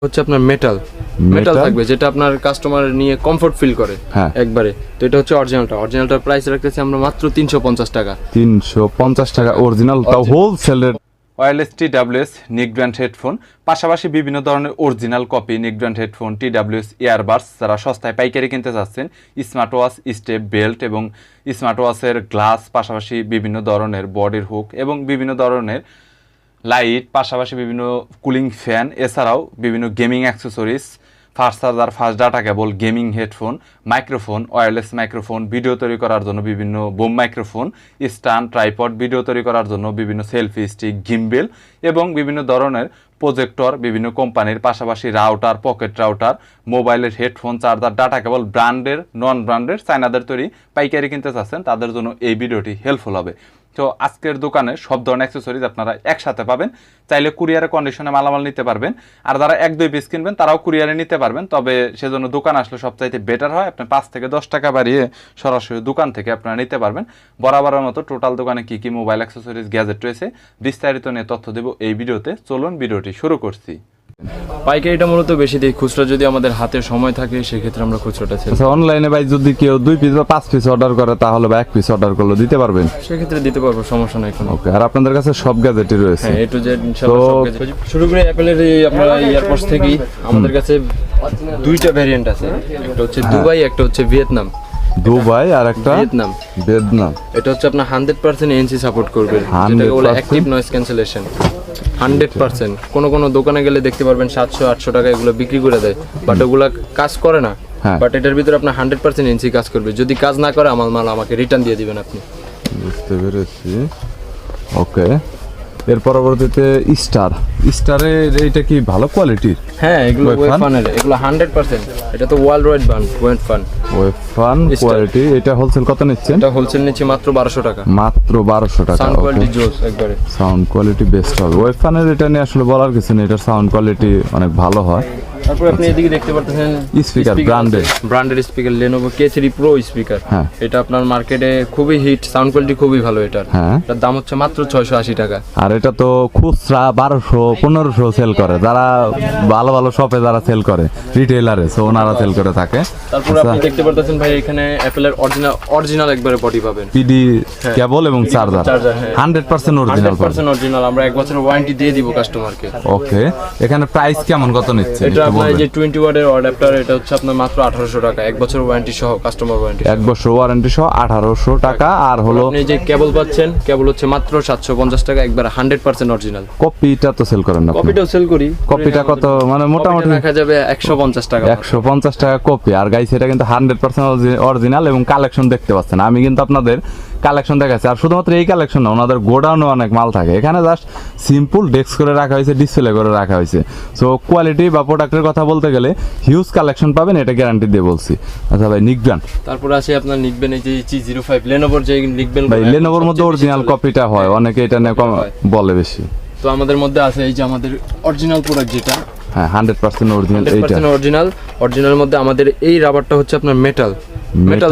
হচ্ছে আপনার মেটাল থাকবে, যেটা আপনার কাস্টমার নিয়ে কমফোর্ট ফিল করে একবারে। তো এটা হচ্ছে অরিজিনালটার প্রাইস রাখতেছি আমরা মাত্র 350 টাকা। 350 টাকা অরিজিনাল, তাও হোলসেলের। ওয়্যারলেস TWS নিক ব্র্যান্ড হেডফোন, পাশাপাশি বিভিন্ন ধরনের অরিজিনাল কপি নিক ব্র্যান্ড হেডফোন, TWS ইয়ারবাডস যারা সস্তায় পাইকারি কিনতে চাচ্ছেন, স্মার্ট ওয়াচ, স্টেপ বেল্ট এবং স্মার্ট ওয়াচের গ্লাস, পাশাপাশি বিভিন্ন ধরনের বডির হুক এবং বিভিন্ন ধরনের লাইট, পাশাপাশি বিভিন্ন কুলিং ফ্যান, এছাড়াও বিভিন্ন gaming accessories, fast charger, fast data cable, gaming headphone, microphone, wireless microphone, video তৈরি করার জন্য বিভিন্ন broom microphone, stand, tripod, video তৈরি করার জন্য বিভিন্ন সেলফি স্টিক, গিম্বেল এবং বিভিন্ন ধরনের প্রজেক্টর, বিভিন্ন কোম্পানির, পাশাপাশি রাউটার, পকেট রাউটার, মোবাইলের হেডফোন, চার্জার, ডাটা কেবল, ব্র্যান্ডের, নন ব্র্যান্ডের, চায়নাদের তৈরি পাইকারি কিনতে চাচ্ছেন তাদের জন্য এই ভিডিওটি হেল্পফুল হবে। তো আজকের দোকানে সব ধরনের অ্যাক্সেসরিজ আপনারা একসাথে পাবেন। চাইলে কুরিয়ারে কন্ডিশনে মালামাল নিতে পারবেন, আর যারা 1-2 পিস কিনবেন তারাও কুরিয়ারে নিতে পারবেন। তবে সেজন্য দোকান আসলে সবচাইতে বেটার হয়, আপনি 5 থেকে 10 টাকা বাড়িয়ে সরাসরি দোকান থেকে আপনারা নিতে পারবেন। বরাবরের মতো টোটাল দোকানে কী কী মোবাইল অ্যাক্সেসরিজ গ্যাজেট রয়েছে বিস্তারিত নিয়ে তথ্য দেব এই ভিডিওতে। চলুন ভিডিওটি শুরু করছি। পাইকারিটা মূলত বেশি দিই, খুচরা যদি আমাদের হাতে সময় থাকে সেক্ষেত্রে আমরা খুচরাটা সেল। আচ্ছা, অনলাইনে ভাই যদি কেউ 2 পিস বা 5 পিস অর্ডার করে তাহলে বা 1 পিস অর্ডার করলে দিতে পারবেন? সেক্ষেত্রে দিতে পারবো, সমস্যা নাই কোনো। ওকে, আর আপনাদের কাছে সব গ্যাজেটই রয়েছে? হ্যাঁ, A to Z ইনশাআল্লাহ সব গ্যাজেট। শুরু করে অ্যাপলের এই আপনার এয়ারপডস থেকেই আমাদের কাছে 2টা ভেরিয়েন্ট আছে, একটা হচ্ছে দুবাই, একটা হচ্ছে ভিয়েতনাম। দুবাই আর একটা ভিয়েতনাম। এটা হচ্ছে আপনার 100% ANC সাপোর্ট করবে, যেটাকে বলে অ্যাক্টিভ নয়েজ ক্যান্সেলেশন। 100% কোন দোকানে গেলে দেখতে পারবেন 700-800 টাকা এগুলো বিক্রি করে দেয়, বাট ওগুলা কাজ করে না। বাট এটার ভিতরে আপনার 100% ANC কাজ করবে। যদি কাজ না করে আমার মাল আমাকে রিটার্ন দিয়ে দিবেন আপনি। বুঝতে পেরেছি। ওকে, এর পরবর্তীতে স্টারের এইটা কি ভালো কোয়ালিটির? হ্যাঁ, এগুলো ওয়েফানের, এগুলো 100%। এটা তো ওয়ার্ল্ড ওয়াইড ব্র্যান্ড ওয়েফান কোয়ালিটি। এটা হোলসেল কত নিচ্ছেন? এটা হোলসেল নিচ্ছে মাত্র 1200 টাকা। মাত্র 1200 টাকা। সাউন্ড কোয়ালিটি জোস একবারে, সাউন্ড কোয়ালিটি বেস্ট হবে। ওয়েফানের এটা নিয়ে আসলে বলার কিছু নেই, এটার সাউন্ড কোয়ালিটি অনেক ভালো হয়। তারপর আপনি এদিকে দেখতে পাচ্ছেন স্পিকার, ব্র্যান্ডের speaker, Lenovo K3 Pro speaker. এটা আপনার মার্কেটে খুবই হিট, সাউন্ড কোয়ালিটি খুবই ভালো এটার। এটার দাম হচ্ছে মাত্র 680 টাকা। আর এটা তো খুচরা 1200-1500 সেল করে, যারা ভালো ভালো শপে যারা সেল করে, রিটেইলারে, সো ওনারা সেল করে থাকে। তারপর আপনি দেখতে পাচ্ছেন ভাই এখানে অ্যাপলের অরিজিনাল একবারে বডি পাবেন, পিডি কেবল এবং চার্জার 100% অরিজিনাল। 100% অরিজিনাল। আমরা 1 বছরের ওয়ারেন্টি দিয়ে দিব কাস্টমারকে। ওকে, এখানে প্রাইস কেমন কত নিচ্ছে? এটা আপনার যে 20 ওয়াটের অ্যাডাপ্টার, এটা হচ্ছে আপনার মাত্র 1800 টাকা, 1 বছর ওয়ারেন্টি সহ, কাস্টমার ওয়ারেন্টি 1 বছর ওয়ারেন্টি সহ 1800 টাকা। আর হলো আপনি যে কেবল পাচ্ছেন, কেবল হচ্ছে মাত্র 750 টাকা, একবার 100% অরিজিনাল। কপিটা তো সেল করেন না? কপিটাও সেল করি। কপিটা কত, মানে মোটামুটি রাখা যাবে 150 টাকা। 150 টাকা কপি। আর গাইস, এটা কিন্তু 100% অরিজিনাল এবং কালেকশন দেখতে পাচ্ছেন। আমি কিন্তু আপনাদের কালেকশন দেখাচ্ছি, আর শুধুমাত্র এই কালেকশন না, ওনাদের গোডাউনে অনেক মাল থাকে। এখানে জাস্ট সিম্পল ডেস্ক করে রাখা হয়েছে, ডিসপ্লে করে রাখা হয়েছে। সো কোয়ালিটি বা প্রোডাক্টের কথা বলতে গেলে হিউজ কালেকশন পাবেন, এটা গ্যারান্টি দিয়ে বলছি। আচ্ছা ভাই, নিক ব্র্যান্ড। তারপর আছে আপনার নিকবেন, এই যে G05 লেনোভোর যে নিকবেন ভাই, লেনোভোর মধ্যে অরিজিনাল কপিটা হয়, অনেকে এটা নিয়ে বলে বেশি। তো আমাদের মধ্যে আছে এই যে আমাদের অরিজিনাল প্রোডাক্ট যেটা, হ্যাঁ 100% অরিজিনাল। এইটা অরিজিনাল মধ্যে আমাদের এই রাবারটা হচ্ছে আপনার মেটাল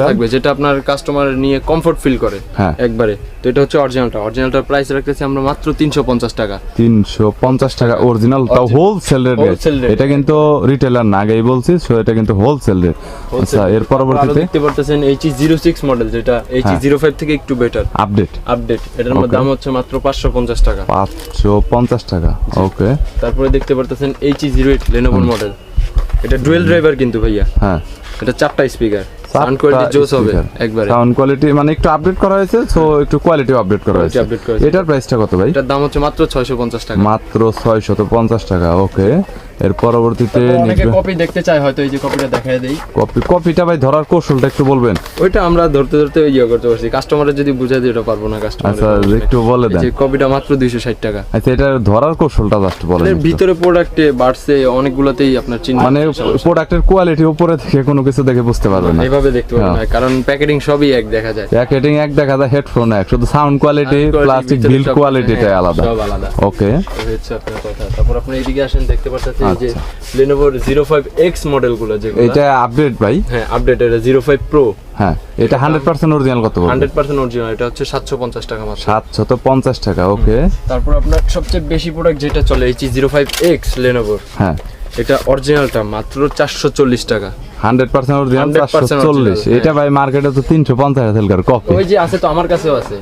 থাকবে, যেটা আপনার কাস্টমার নিয়ে কমফোর্ট ফিল করে একবারে। তো এটা হচ্ছে অরিজিনালটার প্রাইস রাখতেছি আমরা মাত্র 350 টাকা। 350 টাকা অরিজিনাল, তাও হোলসেল রেট। এটা কিন্তু রিটেলার না, আগেই বলছি। সো এটা কিন্তু হোলসেল রেট। আচ্ছা, এর পরবর্তীতে দেখতে পারতেছেন HE06 মডেল, যেটা HE05 থেকে একটু বেটার, আপডেট। এটার মধ্যে দাম হচ্ছে মাত্র 550 টাকা। 550 টাকা। ওকে, তারপরে দেখতে পারতেছেন HE08 লেনোভোর মডেল। এটা ডুয়েল ড্রাইভার কিন্তু ভাইয়া। এটা 4টা স্পিকার, সাউন্ড কোয়ালিটি জোস হবে একবারে। সাউন্ড কোয়ালিটি মানে একটু আপডেট করা হয়েছে, সো একটু কোয়ালিটি আপডেট করা হয়েছে। এটার প্রাইসটা কত ভাই? এটার দাম হচ্ছে মাত্র 650 টাকা। মাত্র 650 টাকা। ওকে, এর পরবর্তীতে অনেকে কপি দেখতে চায়, হয়তো এই যে কপিটা দেখায় দেই। কপিটা ভাই ধরার কৌশলটা একটু বলবেন? ওইটা আমরা ধরতে করতে পারছি, কাস্টমারের যদি বুঝাই দিই ওটা পারবো না কাস্টমার। আচ্ছা, একটু বলে দেন। যে কপিটা মাত্র 260 টাকা। আচ্ছা, এটা ধরার কৌশলটা জাস্ট বলেন। এর ভিতরে প্রোডাক্টে বাড়ছে অনেকগুলোতেই আপনার চিহ্ন, মানে প্রোডাক্টের কোয়ালিটি উপরে থেকে কোনো কিছু দেখে বুঝতে পারবেন না, এইভাবে দেখতে পারবেন না, কারণ প্যাকেজিং সবই এক দেখা যায়। প্যাকেজিং এক দেখা যায়, হেডফোন এক, শুধু সাউন্ড কোয়ালিটি, প্লাস্টিক বিল্ড কোয়ালিটিটাই আলাদা। সব আলাদা। ওকে, হচ্ছে আপনার কথা। তারপর আপনি এদিকে আসেন, দেখতে পাচ্ছেন এই যে Lenovo 05X মডেলগুলো, যেগুলো এটা আপডেট ভাই। হ্যাঁ, আপডেট। এটা 05 Pro। হ্যাঁ, এটা 100% অরিজিনাল কত বলবো? 100% অরিজিনাল। এটা হচ্ছে 750 টাকা মাত্র। 750 টাকা। ওকে, তারপর আপনার সবচেয়ে বেশি প্রোডাক্ট যেটা চলে HE05X Lenovo। হ্যাঁ, এটা অরিজিনালটা মাত্র 440 টাকা। 100% অরিজিনাল 440। এটা ভাই মার্কেটে তো 350 সেল করে কপি। ওই যে আছে তো, আমার কাছেও আছে।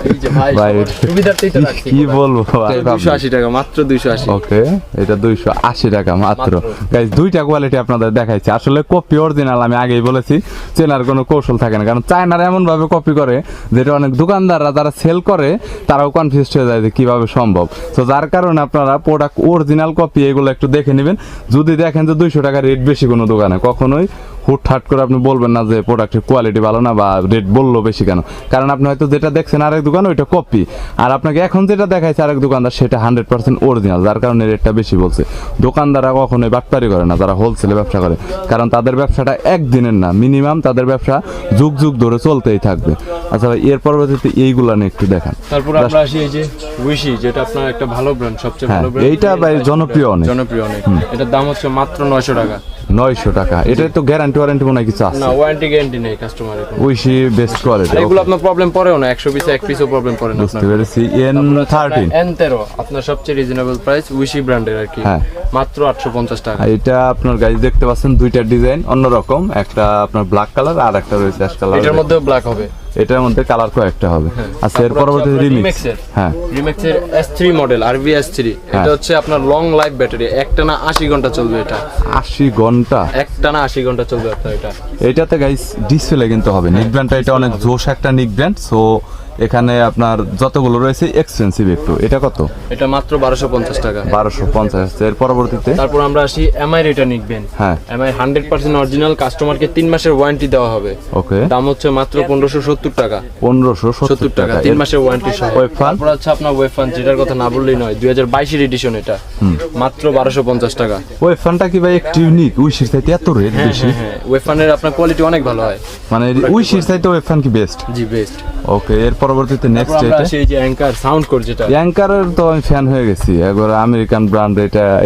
এই যে ভাই ভাই সুবিধার্থেই তো রাখছি। কি বলবো ভাই, 280 টাকা মাত্র 280। ওকে, এটা 280 টাকা মাত্র। গাইস দুইটা কোয়ালিটি আপনাদের দেখাইছি। আসলে কপি অরিজিনাল আমি আগেই বলেছি, চেনার কোনো কৌশল থাকে না, কারণ চায়নারা এমন ভাবে কপি করে যেটা অনেক দোকানদাররা যারা সেল করে তারাও কনফিউজড হয়ে যায় যে কিভাবে সম্ভব। তো যার কারণে আপনারা প্রোডাক্ট অরিজিনাল কপি এগুলো একটু দেখে নেবেন। যদি দেখেন যে 200 টাকা রেট বেশি কোনো দোকানে, কখনোই হুটহাট করে আপনি বলবেন না যে প্রোডাক্টের কোয়ালিটি ভালো না বা রেট বললো বেশি কেন, কারণ আপনি হয়তো যেটা দেখছেন আরেক দোকান ওইটা কপি, আর আপনাকে এখন যেটা দেখাইছে আরেক দোকানদার সেটা 100% অরিজিনাল, যার কারণে রেটটা বেশি বলছে। দোকানদাররা কখনোই বাটপারি করে না যারা হোলসেলে ব্যবসা করে, কারণ তাদের ব্যবসাটা একদিনের না, মিনিমাম তাদের ব্যবসা যুগ যুগ ধরে চলতেই থাকবে। আচ্ছা ভাই, এর পরবর্তীতে এইগুলা নিয়ে একটু দেখান। তারপর আমরা আসি এই যে উইশি, যেটা আপনার একটা ভালো ব্র্যান্ড, সবচেয়ে ভালো ব্র্যান্ড। এইটা ভাই জনপ্রিয় অনেক, এটার দাম হচ্ছে মাত্র 900 টাকা। 900 টাকা। এটা তো গ্যারান্টি ওয়ারেন্টি মনে হয় কিছু আছে? না, ওয়ারেন্টি গ্যারান্টি নেই কাস্টমারের। উইশি বেস্ট কোয়ালিটি। এগুলো আপনার প্রবলেম পড়েও না, 100 পিসে 1 পিসও প্রবলেম পড়ে না। বুঝতে পেরেছি। N13 N13 আপনার সবচেয়ে রিজনেবল প্রাইস, উইশি ব্র্যান্ডের আর কি, মাত্র 850 টাকা। এটা আপনার গাইস দেখতে পাচ্ছেন দুইটা ডিজাইন অন্যরকম, একটা আপনার ব্ল্যাক কালার আর একটা রয়েছে অ্যাশ কালার। এটার মধ্যেও ব্ল্যাক হবে, এটার মধ্যে কালার কয়েকটা হবে। আচ্ছা, এর পরবর্তীতে রিমিক্সের। হ্যাঁ, রিমিক্সের S3 মডেল, RV S3। এটা হচ্ছে আপনার লং লাইফ ব্যাটারি, একটানা 80 ঘন্টা চলবে। এটা 80 ঘন্টা, একটানা 80 ঘন্টা চলবে আপনার এটা। এটাতে গাইস ডিসপ্লে কিন্তু হবে। নিক ব্র্যান্ডটা এটা অনেক জোশ একটা নিক ব্র্যান্ড। সো এখানে আপনার যতগুলো রয়েছে এক্সপেন্সিভ একটু। এটা কত? এটা মাত্র 1250 টাকা। 1250। এর পরবর্তীতে তারপর আমরা আসি MI রেটা নিকবেন। হ্যাঁ, MI 100% অরিজিনাল, কাস্টমারকে 3 মাসের ওয়ারেন্টি দেওয়া হবে। ওকে, দাম হচ্ছে মাত্র 1570 টাকা। 1570 টাকা, 3 মাসের ওয়ারেন্টি সহ। ওয়েফান, তারপর আছে আপনার ওয়েফান, যেটার কথা না বললেই নয়, 2022 এর এডিশন। এটা মাত্র 1250 টাকা। ওয়েফানটা কি ভাই একটু ইউনিক? উইশির চাইতে এত রেট বেশি? হ্যাঁ, ওয়েফানের আপনার কোয়ালিটি অনেক ভালো হয়, মানে উইশির চাইতে ওয়েফান কি বেস্ট? জি বেস্ট। ওকে, এর পরবর্তীতে নেক্সট আমরা আসি এই যে অ্যাঙ্কার সাউন্ড কোড, যেটা অ্যাঙ্কারের তো আমি ফ্যান হয়ে গেছি একবার, আমেরিকান ব্র্যান্ড।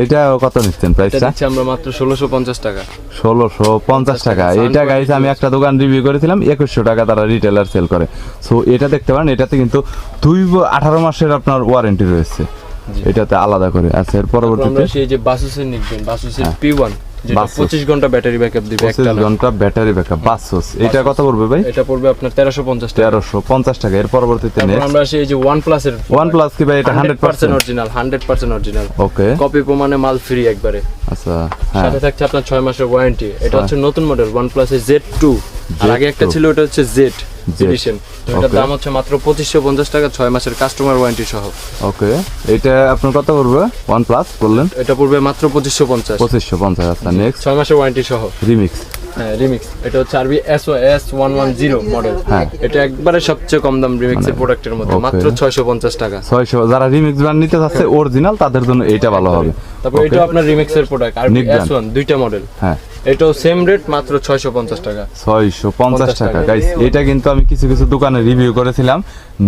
এটা কত নিচ্ছেন প্রাইসটা? দিচ্ছি আমরা মাত্র 1650 টাকা। 1650 টাকা। এটা গাইস আমি একটা দোকান রিভিউ করেছিলাম, 2100 টাকা তারা রিটেলার সেল করে। সো এটা দেখতে পারেন, এটাতে কিন্তু 18 মাসের আপনার ওয়ারেন্টি রয়েছে, এটাতে আলাদা করে। আচ্ছা, এর পরবর্তীতে আমরা সেই যে বাসুসের নিকবেন, বাসুসের P1, যেটা 25 ঘন্টা ব্যাটারি ব্যাকআপ দিবে। 25 ঘন্টা ব্যাটারি ব্যাকআপ। বাসুস, এটা কত পড়বে ভাই? এটা পড়বে আপনার 1350 টাকা। 1350 টাকা। এর পরবর্তীতে নেক্সট আমরা সেই যে OnePlus এর। OnePlus কি ভাই এটা 100% অরিজিনাল? 100% অরিজিনাল। ওকে, কপি প্রমাণে মাল ফ্রি একবারে। আচ্ছা, হ্যাঁ, সাথে থাকছে আপনার 6 মাসের ওয়ারেন্টি। এটা হচ্ছে নতুন মডেল OnePlus এর Z2, আর আগে একটা ছিল ওটা হচ্ছে Z এডিশন। তো এটার দাম হচ্ছে মাত্র 2550 টাকা, 6 মাসের কাস্টমার ওয়ারেন্টি সহ। ওকে, এটা আপনার কত পড়বে? OnePlus বললেন এটা পড়বে মাত্র 2550। 2550। আচ্ছা, নেক্সট 6 মাসের ওয়ারেন্টি সহ রিমিক্স। হ্যাঁ, রিমিক্স। এটা হচ্ছে RV SOS 110 মডেল। হ্যাঁ, এটা একবারে সবচেয়ে কম দাম রিমিক্সের প্রোডাক্টের মধ্যে, মাত্র 650 টাকা। 600। যারা রিমিক্স ব্র্যান্ড নিতে চাচ্ছে অরিজিনাল, তাদের জন্য এইটা ভালো হবে। তারপর এটা আপনার রিমিক্সের প্রোডাক্ট RV S1, দুইটা মডেল। হ্যাঁ, এটাও সেম রেট, মাত্র 650 টাকা। 650 টাকা। গাইস, এটা কিন্তু আমি কিছু কিছু দোকানে রিভিউ করেছিলাম,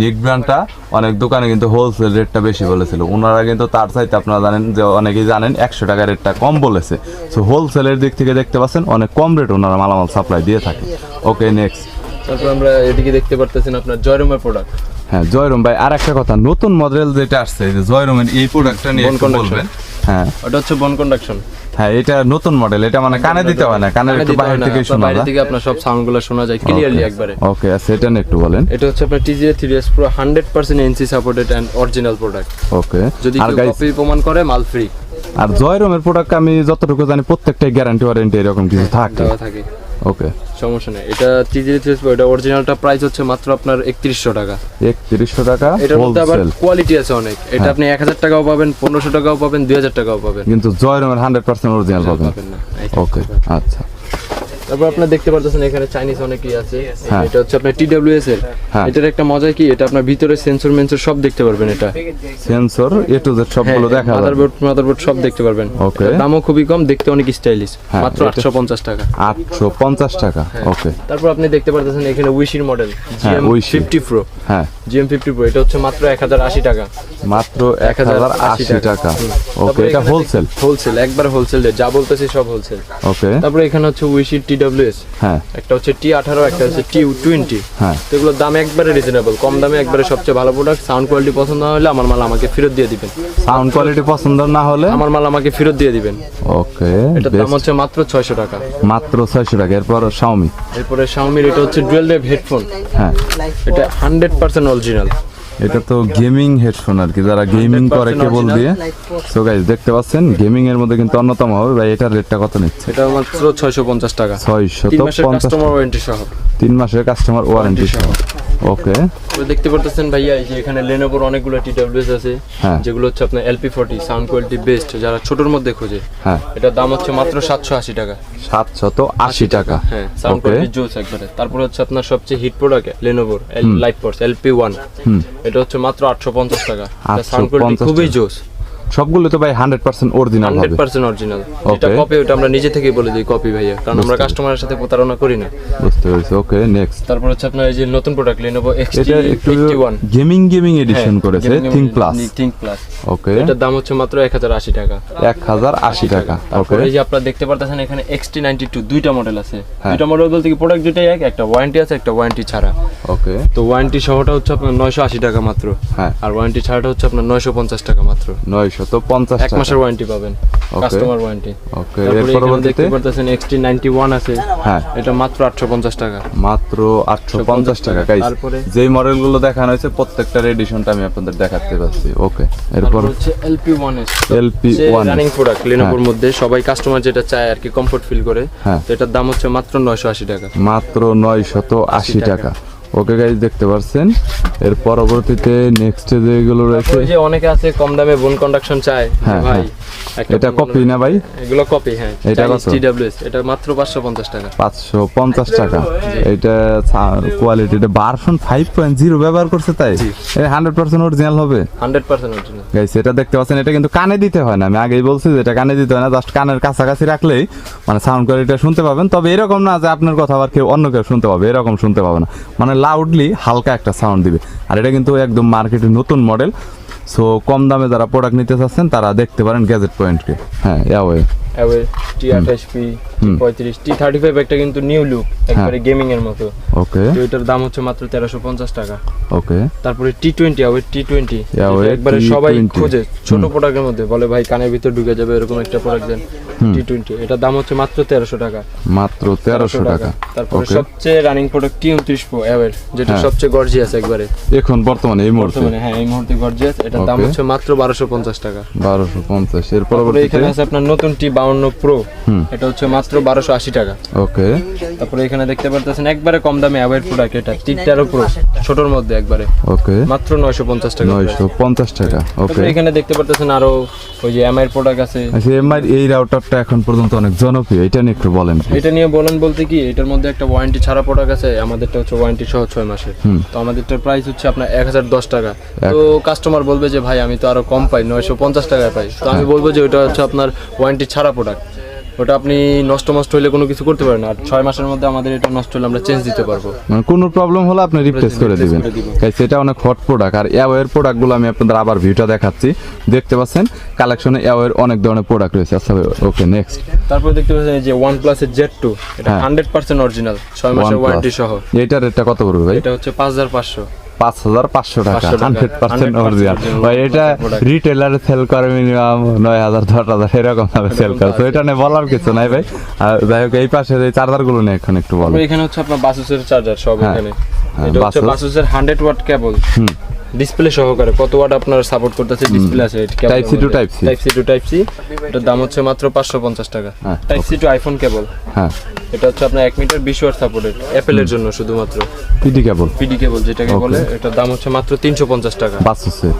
নিক ব্র্যান্ডটা অনেক দোকানে কিন্তু হোলসেল রেটটা বেশি বলেছিল। ওনারা কিন্তু তার চাইতে আপনারা জানেন যে অনেকেই জানেন 100 টাকা রেটটা কম বলেছে। সো হোলসেলের দিক থেকে দেখতে পাচ্ছেন অনেক কম রেট ওনারা মালামাল সাপ্লাই দিয়ে থাকে। ওকে, নেক্সট। তারপর আমরা এদিকে দেখতে পারতেছেন আপনার জয়রুমের প্রোডাক্ট। হ্যাঁ, জয়রুম ভাই, আর একটা কথা, নতুন মডেল যেটা আসছে যে জয়রুমের এই প্রোডাক্টটা নিয়ে একটু বলবেন। হ্যাঁ, ওটা হচ্ছে বন কন্ডাকশন। হ্যাঁ, এটা নতুন মডেল। এটা মানে কানে দিতে হয় না, কানে একটু বাইরে থেকে শোনা যায়, বাইরে থেকে আপনার সব সাউন্ডগুলো শোনা যায় ক্লিয়ারলি একবারে। ওকে, আচ্ছা, এটা নিয়ে একটু বলেন। এটা হচ্ছে আপনার TGA 3S Pro 100% NC supported and original product. Okay, যদি আর কেউ গাইস কপি প্রমাণ করে মাল ফ্রি। আর জয়রুমের প্রোডাক্ট আমি যতটুকু জানি প্রত্যেকটাই গ্যারান্টি ওয়ারেন্টি এরকম কিছু থাকে। ওকে, সমস্যা নেই। এটা TGA 3S Pro, এটা অরিজিনালটা প্রাইস হচ্ছে মাত্র আপনার 3100 টাকা। 3100 টাকা। এটার মধ্যে আবার কোয়ালিটি আছে অনেক। এটা আপনি 1000 টাকাও পাবেন, 1500 টাকাও পাবেন, 2000 টাকাও পাবেন, কিন্তু জয়রুমের 100% অরিজিনাল পাবেন না। ওকে, আচ্ছা। তারপর আপনারা দেখতে পারতেছেন এখানে চাইনিজ অনেকই আছে। এটা হচ্ছে আপনার TWS এর। এটার একটা মজা কি, এটা আপনার ভিতরে সেন্সর মেন্সর সব দেখতে পারবেন। এটা সেন্সর A to Z সবগুলো দেখা যাবে, মাদারবোর্ড সব দেখতে পারবেন। ওকে, দামও খুবই কম, দেখতে অনেক স্টাইলিশ, মাত্র 850 টাকা। 850 টাকা। ওকে, তারপর আপনি দেখতে পারতেছেন এখানে উইশির মডেল GM50 Pro। হ্যাঁ, GM50 Pro, এটা হচ্ছে মাত্র 1080 টাকা। মাত্র 1080 টাকা। ওকে, এটা হোলসেল একবার হোলসেল, যা বলতেছি সব হোলসেল। ওকে, তারপর এখানে হচ্ছে উইশির TWS, হ্যাঁ একটা হচ্ছে T18, একটা হচ্ছে T20। হ্যাঁ তো এগুলোর দাম একবারে রিজনেবল, কম দামে একবারে সবচেয়ে ভালো প্রোডাক্ট। সাউন্ড কোয়ালিটি পছন্দ না হলে আমার মাল আমাকে ফেরত দিয়ে দিবেন। সাউন্ড কোয়ালিটি পছন্দ না হলে আমার মাল আমাকে ফেরত দিয়ে দিবেন। ওকে, এটার দাম হচ্ছে মাত্র 600 টাকা। মাত্র 600 টাকা। এরপর Xiaomi, এরপরে Xiaomi এটা হচ্ছে ডুয়াল ওয়েভ হেডফোন। হ্যাঁ এটা 100% অরিজিনাল। এটা তো গেমিং হেডফোন আর কি, যারা গেমিং করে কেবল দিয়ে। সো গাইস দেখতে পাচ্ছেন গেমিং এর মধ্যে কিন্তু অন্যতম হবে ভাই। এটার রেটটা কত নিচ্ছে? এটা মাত্র 650 টাকা। 650 কাস্টমার ওয়ারেন্টি সহ। 3 মাসের কাস্টমার ওয়ারেন্টি সহ। ওকে, তো দেখতে পারতেছেন ভাইয়া এই যে এখানে Lenovoর অনেকগুলো TWS আছে, হ্যাঁ। যেগুলো হচ্ছে আপনার LP40 সাউন্ড কোয়ালিটি বেস্ট, যারা ছোটর মধ্যে খোঁজে। হ্যাঁ এটার দাম হচ্ছে মাত্র 780 টাকা। 780 টাকা। হ্যাঁ, সাউন্ড ওকে, কোয়ালিটি জোস একবারে। তারপর হচ্ছে আপনার সবচেয়ে হিট প্রোডাক্ট Lenovoর LifeForce LP1। এটা হচ্ছে মাত্র 850 টাকা। এটা সাউন্ড কোয়ালিটি 850 খুবই জোস। সবগুলো তো ভাই 100% অরিজিনাল হবে। 100% অরিজিনাল। এটা কপি, ওটা আমরা নিজে থেকেই বলে দিই কপি ভাইয়া, কারণ আমরা কাস্টমারের সাথে প্রতারণা করি না। বুঝতে পেরেছি। ওকে, নেক্সট। তারপর হচ্ছে আপনার এই যে নতুন প্রোডাক্ট Lenovo এটা একটু XT81 গেমিং এডিশন করেছে, থিং প্লাস। ওকে, এটার দাম হচ্ছে মাত্র 1080 টাকা। 1080 টাকা। ওকে, এই যে আপনারা দেখতে পারতেছেন এখানে XT92 দুইটা মডেল আছে। দুইটা মডেল বলতে কি প্রোডাক্ট দুইটাই এক, একটা ওয়ারেন্টি আছে, একটা ওয়ারেন্টি ছাড়া। ওকে, তো ওয়ারেন্টি সহটা হচ্ছে আপনার 980 টাকা মাত্র। হ্যাঁ, আর ওয়ারেন্টি ছাড়াটা হচ্ছে আপনার 950 টাকা মাত্র। 950 এক মাসের ওয়ারেন্টি পাবেন, কাস্টমার ওয়ারেন্টি। ওকে, তারপরে এর এখানে পরবর্তীতে দেখতে পারতেছেন XT91 আছে। হ্যাঁ, এটা মাত্র 850 টাকা। মাত্র 850 টাকা। গাইস, তারপরে যেই মডেলগুলো দেখানো হয়েছে প্রত্যেকটার এডিশনটা আমি আপনাদের দেখাতে পাচ্ছি। ওকে, এরপর হচ্ছে LP1 LP1 রানিং প্রোডাক্ট Lenovoর মধ্যে সবাই কাস্টমার যেটা চায় আর কি, কমফোর্ট ফিল করে। হ্যাঁ, তো এটার দাম হচ্ছে মাত্র 980 টাকা। মাত্র 980 টাকা। ওকে গাইস, দেখতে পাচ্ছেন এর পরবর্তীতে নেক্সট যেগুলো রয়েছে, ওই যে অনেকে আছে কম দামে বোন কন্ডাকশন চায় হ্যাঁ, ভাই। এটা কপি না ভাই? এগুলো কপি, হ্যাঁ। এটা কত? TWS এটা মাত্র 550 টাকা। 550 টাকা। এটা কোয়ালিটিটা ভার্সন 5.0 ব্যবহার করছে, তাই এটা 100% অরিজিনাল হবে। 100% অরিজিনাল গাইস, এটা দেখতে পাচ্ছেন, এটা কিন্তু কানে দিতে হয় না। আমি আগেই বলছি যে এটা কানে দিতে হয় না, জাস্ট কানের কাছাকাছি রাখলেই মানে সাউন্ড কোয়ালিটিটা শুনতে পাবেন। তবে এরকম না যে আপনার কথা আবার কেউ অন্য কেউ শুনতে পাবে, এরকম শুনতে পাবে না। মানে লাউডলি হালকা একটা সাউন্ড দিবে। আর এটা কিন্তু একদম মার্কেটের নতুন মডেল। সো কম দামে যারা প্রোডাক্ট নিতে চাচ্ছেন তারা দেখতে পারেন গ্যাজেট পয়েন্টকে। হ্যাঁ, Huawei T28P, T35, T35 একটা কিন্তু নিউ লুক, একবারে গেমিং এর মতো। ওকে, তো এটার দাম হচ্ছে মাত্র 1350 টাকা। ওকে, তারপরে T20 Huawei T20 Huawei একবারে সবাই T20 খোঁজে ছোট প্রোডাক্টের মধ্যে, বলে ভাই কানের ভিতর ঢুকে যাবে এরকম একটা প্রোডাক্ট দেন। T20 এটার দাম হচ্ছে মাত্র 1300 টাকা। মাত্র 1300 টাকা। তারপরে সবচেয়ে running product T29 Pro Huawei, যেটা সবচেয়ে গর্জিয়াস একবারে এখন বর্তমানে এই মুহূর্তে। হ্যাঁ, এই মুহূর্তে গর্জিয়াস। এটার দাম হচ্ছে মাত্র 1250 টাকা। 1250। এর তারপরে পরবর্তীতে এখানে আছে আপনার নতুন T52 Pro, এটা হচ্ছে মাত্র 1280 টাকা। ওকে, তারপরে এখানে দেখতে পারতেছেন একবারে কম দামে Huawei প্রোডাক্ট, এটা T13 Pro ছোটর মধ্যে একবারে ওকে, মাত্র 950 টাকা। 950 টাকা। ওকে, তারপরে এখানে দেখতে পারতেছেন আরো ওই যে MI এর প্রোডাক্ট আছে। আচ্ছা, এমআই এই রাউটারটা এখন পর্যন্ত অনেক জনপ্রিয়, এটা নিয়ে একটু বলেন। এটা নিয়ে বলেন বলতে কি, এটার মধ্যে একটা ওয়ারেন্টি ছাড়া প্রোডাক্ট আছে, আমাদেরটা হচ্ছে ওয়ারেন্টি সহ 6 মাসের। তো আমাদেরটার প্রাইস হচ্ছে আপনার 1010 টাকা। তো কাস্টমার বলবে যে ভাই আমি তো আরো কম পাই, 950 টাকায় পাই। তো আমি বলবো যে ওটা হচ্ছে আপনার ওয়ারেন্টি ছাড়া প্রোডাক্ট, ওটা আপনি নষ্ট হলে কোনো কিছু করতে পারেন। আর 6 মাসের মধ্যে আমাদের এটা নষ্ট হলে আমরা চেঞ্জ দিতে পারবো, মানে কোনো প্রবলেম হলে আপনি রিপ্লেস করে দিবেন। গাইস, এটা অনেক হট প্রোডাক্ট। আর Huawei এর প্রোডাক্টগুলো আমি আপনাদের আবার ভিউটা দেখাচ্ছি। দেখতে পাচ্ছেন কালেকশনে Huawei এর অনেক ধরনের প্রোডাক্ট রয়েছে। আচ্ছা, ওকে, নেক্সট। তারপর দেখতে পাচ্ছেন এই যে OnePlus এর Z2, এটা 100% অরিজিনাল, 6 মাসের ওয়ারেন্টি সহ। এটার রেটটা কত পড়বে ভাই? এটা হচ্ছে 5500। 5500 টাকা, 100% অরিজিনাল ভাই। এটা রিটেলারে সেল করে মিনিমাম 9000 10000 এরকম ভাবে সেল করে। তো এটা নিয়ে বলার কিছু নাই ভাই। আর যাই হোক, এই পাশে এই চার্জারগুলো নিয়ে এখন একটু বলো। এখানে হচ্ছে আপনার Asus-এর চার্জার সব এখানে। এটা হচ্ছে Asus-এর 100 ওয়াট কেবল, ডিসপ্লে সহকারে। কত ওয়াট আপনার সাপোর্ট করতেছে ডিসপ্লে আছে। Type C to type C. এটার দাম হচ্ছে মাত্র 550 টাকা। Type C to iPhone cable. হ্যাঁ, এটা হচ্ছে আপনার 1 মিটার 20 ওয়াট সাপোর্টেড, অ্যাপেলের জন্য শুধুমাত্র। পিডি কেবল যেটাকে বলে, এটার দাম হচ্ছে মাত্র 350 টাকা। Asus-এর।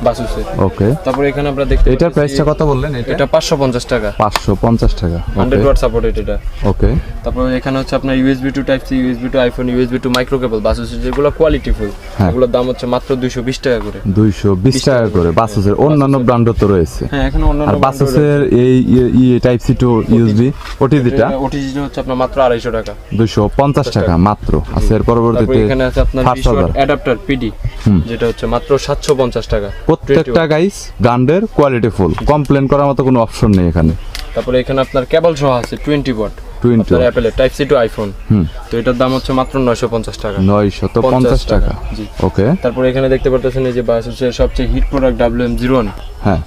ওকে, তারপর এখানে আমরা দেখতে এটার প্রাইসটা কত বললেন? এটা 550 টাকা। 550 টাকা, 100 ওয়াট সাপোর্টেড এটা। ওকে, তারপর এখানে হচ্ছে আপনার USB to type C, USB to iPhone, USB to micro cable Asus-এর, যেগুলো কোয়ালিটি ফুল, এগুলোর দাম হচ্ছে মাত্র 220 টাকা করে। 220 টাকা করে। Asus-এর অন্যান্য ব্র্যান্ডও তো রয়েছে। হ্যাঁ, এখন অন্যান্য। আর Asus-এর এই টাইপ সি টু USB ওটিজিটা হচ্ছে আপনার মাত্র 250 টাকা। 250 টাকা মাত্র। আচ্ছা, এর পরবর্তীতে এখানে আছে আপনার 20 ওয়াট অ্যাডাপ্টার PD, যেটা হচ্ছে মাত্র 750 টাকা। প্রত্যেকটা গাইস ব্র্যান্ডের কোয়ালিটি ফুল, কমপ্লেন করার মতো কোনো অপশন নেই এখানে। তারপরে এখানে আপনার কেবল সহ আছে 20 ওয়াট, আপনার অ্যাপেলের টাইপ সি টু আইফোন। তো এটার দাম হচ্ছে মাত্র 950 টাকা। 950 টাকা। জি ওকে। তারপর এখানে দেখতে পারতেছেন এই যে বাসের সবচেয়ে হিট প্রোডাক্ট WM01, হ্যাঁ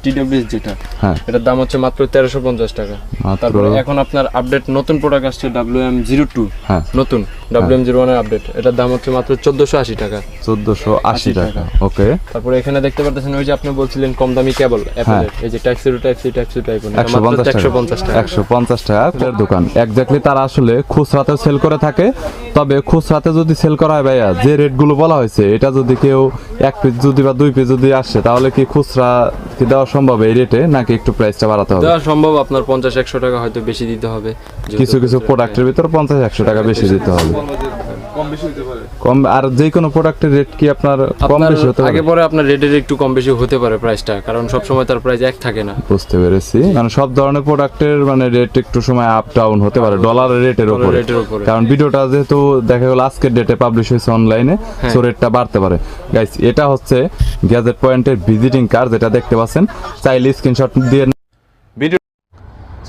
TWS যেটা, হ্যাঁ এটার দাম হচ্ছে মাত্র 1350 টাকা। তারপরে এখন আপনার আপডেট নতুন প্রোডাক্ট আসছে WM02, হ্যাঁ নতুন WM01 এর আপডেট, এটার দাম হচ্ছে মাত্র 1480 টাকা। 1480 টাকা। ওকে। তারপরে এখানে দেখতে পারতেছেন ওই যে আপনি বলছিলেন কম দামি কেবল অ্যাপেলের, এই যে type C to type C type, এটা মাত্র 150 টাকা। 150 টাকা এর দোকান। এক্স্যাক্টলি তারা আসলে খুচরাতে সেল করে থাকে, তবে খুচরাতে যদি সেল করা হয় ভাইয়া যে রেটগুলো বলা হয়েছে, এটা যদি কেউ 1 পিস যদি বা 2 পিস যদি আসে তাহলে কি খুচরা কি দেওয়া সম্ভব এই রেটে, নাকি একটু প্রাইসটা বাড়াতে হবে? দেওয়া সম্ভব, আপনার 50-100 টাকা হয়তো বেশি দিতে হবে। কিছু কিছু প্রোডাক্টের ভিতর 50-100 টাকা বেশি দিতে হবে, কম। আর যে কোনো প্রোডাক্টের রেট কি আপনার কম বেশি হতে পারে? আগে পরে আপনার রেটের একটু কম বেশি হতে পারে প্রাইসটা, কারণ সব সময় তার প্রাইস এক থাকে না। বুঝতে পেরেছি, মানে সব ধরনের প্রোডাক্টের মানে রেট একটু সময় আপ ডাউন হতে পারে ডলারের রেটের উপরে, কারণ ভিডিওটা যেহেতু দেখা গেল আজকের ডেটে পাবলিশ হয়েছে অনলাইনে, সো রেটটা বাড়তে পারে। গাইস এটা হচ্ছে গ্যাজেট পয়েন্টের ভিজিটিং কার্ড, যেটা দেখতে পাচ্ছেন, চাইলে স্ক্রিনশট দিয়ে ভিডিও।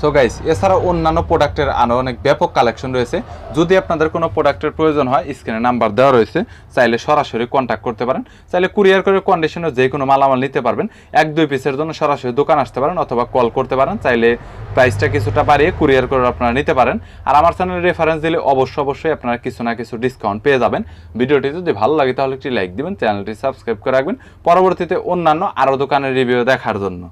সো গাইস এছাড়া অন্যান্য প্রোডাক্টের আরও অনেক ব্যাপক কালেকশন রয়েছে। যদি আপনাদের কোনো প্রোডাক্টের প্রয়োজন হয় স্ক্রিনে নাম্বার দেওয়া রয়েছে, চাইলে সরাসরি কন্ট্যাক্ট করতে পারেন। চাইলে কুরিয়ার করে কন্ডিশনে যে কোনো মালামাল নিতে পারবেন। 1-2 পিসের জন্য সরাসরি দোকান আসতে পারেন অথবা কল করতে পারেন, চাইলে প্রাইসটা কিছুটা বাড়িয়ে কুরিয়ার করে আপনারা নিতে পারেন। আর আমার চ্যানেলে রেফারেন্স দিলে অবশ্যই আপনারা কিছু না কিছু ডিসকাউন্ট পেয়ে যাবেন। ভিডিওটি যদি ভালো লাগে তাহলে একটি লাইক দিবেন, চ্যানেলটি সাবস্ক্রাইব করে রাখবেন পরবর্তীতে অন্যান্য আরও দোকানের রিভিউ দেখার জন্য।